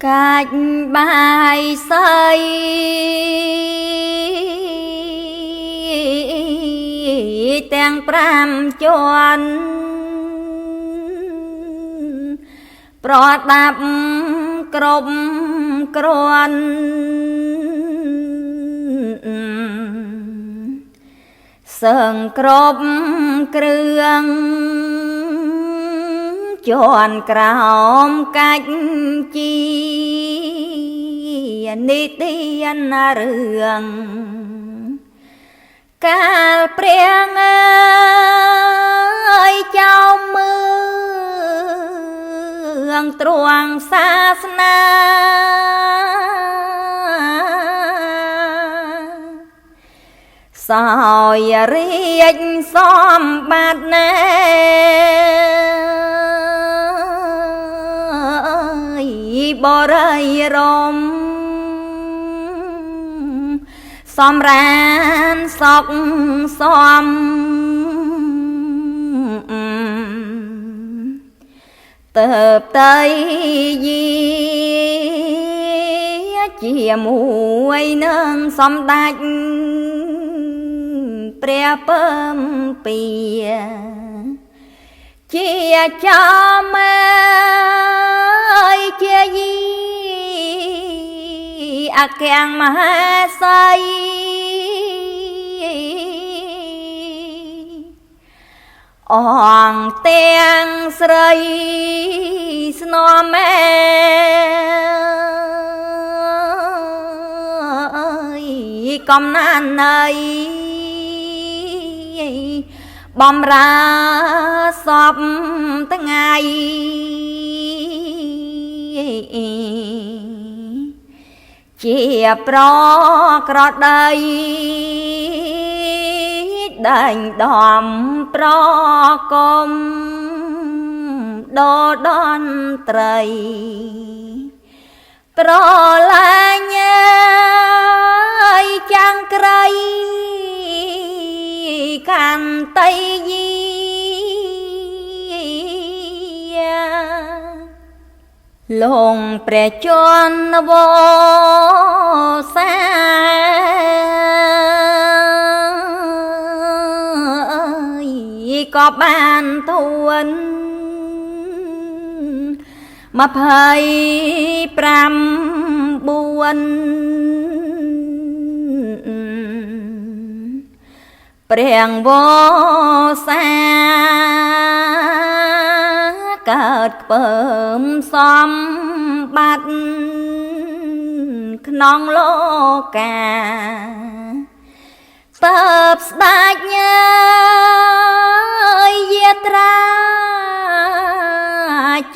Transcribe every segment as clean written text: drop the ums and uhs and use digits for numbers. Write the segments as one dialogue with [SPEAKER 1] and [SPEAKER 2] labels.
[SPEAKER 1] កាច់បាយស័យទាំង5ជាន់ប្រដាប់គ្រប់គ្រាន់សឹងគ្រប់គ្រឿងជាន់ក្រោមកាច់ជីនីតិណារឿងកាលព្រះអើយចៅមឿងទ្រង់សាសនាសោយរាជសម្បត្តិណែបរិយរមសម្រានសុខសំទៅទៅយីជាមួយនឹងសម្ដេចព្រះពើមពីជាចំជាយីអគ្គមហាសីអង្គទាំងស្រីស្នំកំណានណៃបំរើសពថ្ងៃជាប្រក្រដីដេញដំប្រគំដល់តន្ត្រីប្រឡាញ់ចាំងក្រៃកាន់តៃយីលងព្រះជន្មវសាក៏បានទួន25ព្រះវសាកើតពើមសម្បត្តិក្នុងលោកាតើបស្ដេចយាត្រា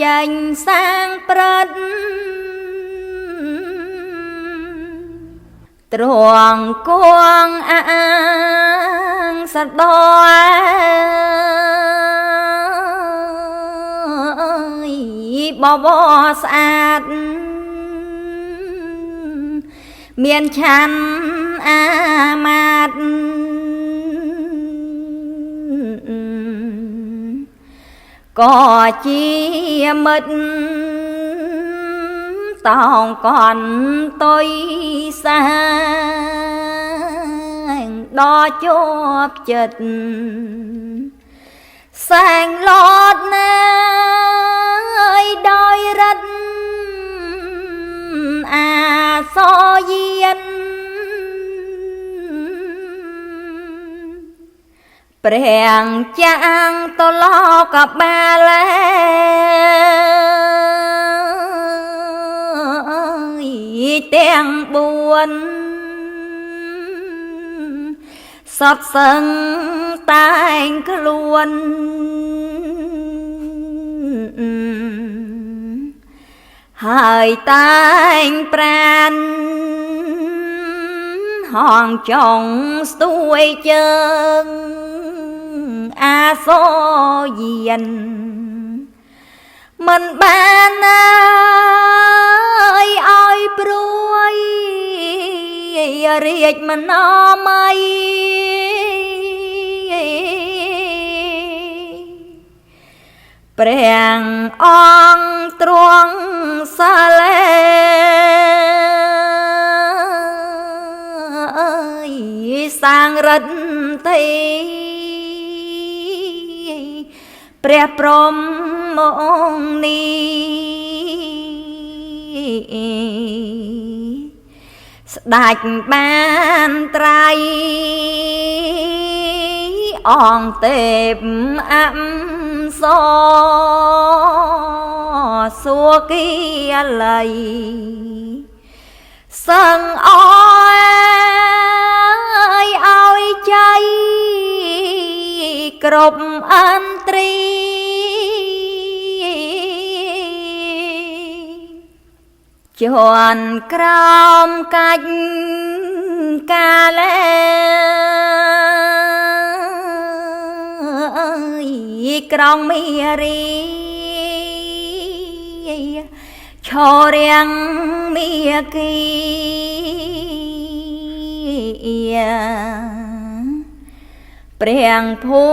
[SPEAKER 1] ចេញសាងព្រឹត្តទ្រង់គង់អាងសដោយបបរស្អាតមានឆាន់អាមាត្យក៏ជាមិត្តតោងកន់តុយសាងដល់ជាប់ចិត្តសែងលត់ណាយដោយរិទ្ធអាសយានព្រះចាងតលោកបាលទាំង4សពសឹងតែងខ្លួនហើយតែងប្រានហងចុងស្ទួយជើងអាសយានមិនបានឲ្យព្រួយរាជមណម័យព្រះអង្គទ្រង់សាឡេ ងរិទ្ធទេព្រះព្រហ្មអង្គនេះស្ដេចបានត្រៃអង្គទេពអប្សរសួគីល័យសឹងអើយឲ្យចៃគ្រប់អន្ត្រីជន់ក្រោមកាច់កាលែក្រុងមីរីឈររៀងមីគីព្រះភូ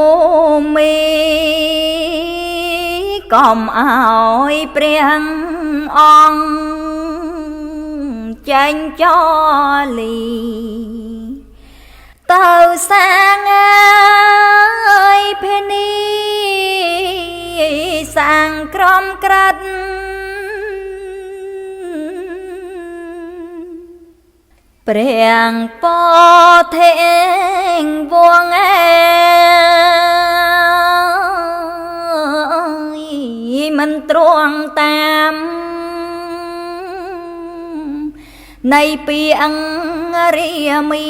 [SPEAKER 1] មិកុំឲ្យព្រះអង្គចេញចលីទៅសាងអើយភេនីសាងក្រុមក្រិតព្រះពោធិវង្សមិនទ្រាំតាមនៃពីអង្គរាមី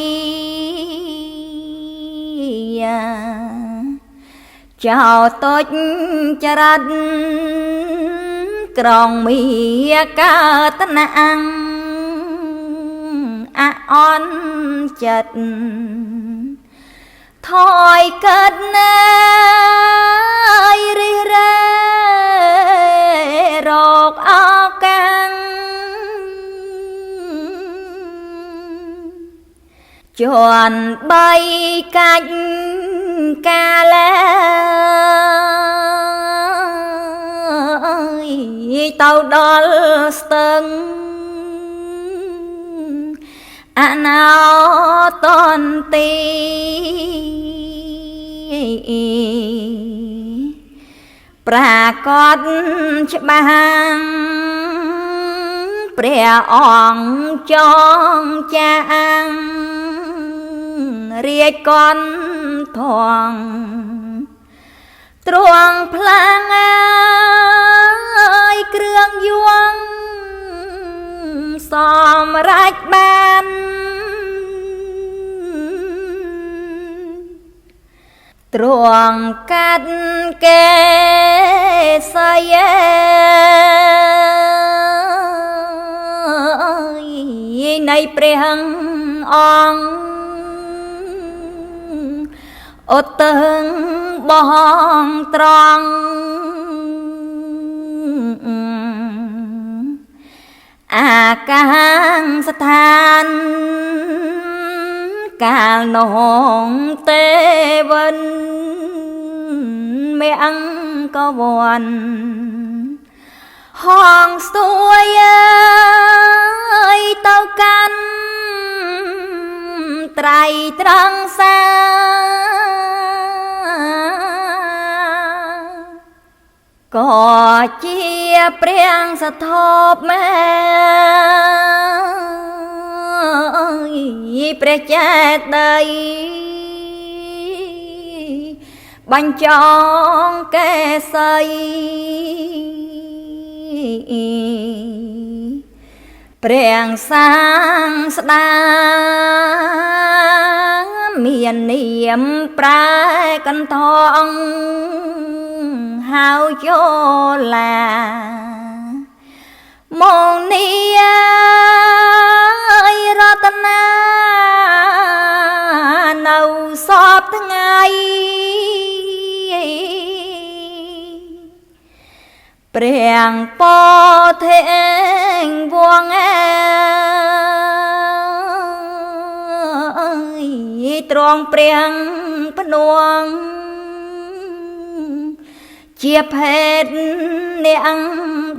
[SPEAKER 1] ចៅតូចចរិតក្រុងមីកើតណាអង្គអអន់ចិត្តថយកើតណាយរិះរែរកអកាំងជន់បីកាច់កាលែទៅដល់ស្ទឹងអណោតន្ទីប្រាកដច្បាស់ព្រះអង្គចងចាងរាជកន្ធងទ្រង់ផ្លាំងអើយគ្រឿងយួងសម្រេចបានទ្រង់កាត់កេសយេនៃព្រះអង្គឧទ្ទិសបងត្រង់អាកាសស្ថានកាលនងទេវិនមេអង្គវ័នហងស្ទួយទៅកាន់ត្រៃត្រង់សាក៏ជាព្រះសធពមែព្រះចេតិយបញ្ចងកេសីព្រះសាងស្ដាមាននាមប្រែកន្ធងហៅយោឡាមកនេះរតនានៅសពថ្ងៃព្រះពោធិវង្សទ្រង់ព្រះភ្នួងជាភេទនាង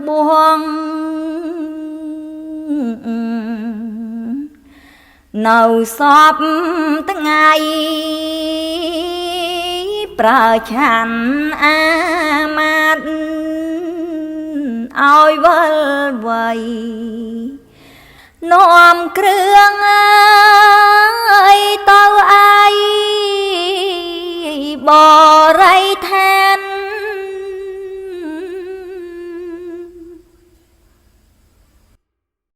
[SPEAKER 1] បួង នៅសពថ្ងៃប្រើឆាន់អាមាត់ឲ្យវិលវ័យនាំគ្រឿងអើយទៅអីបរិថ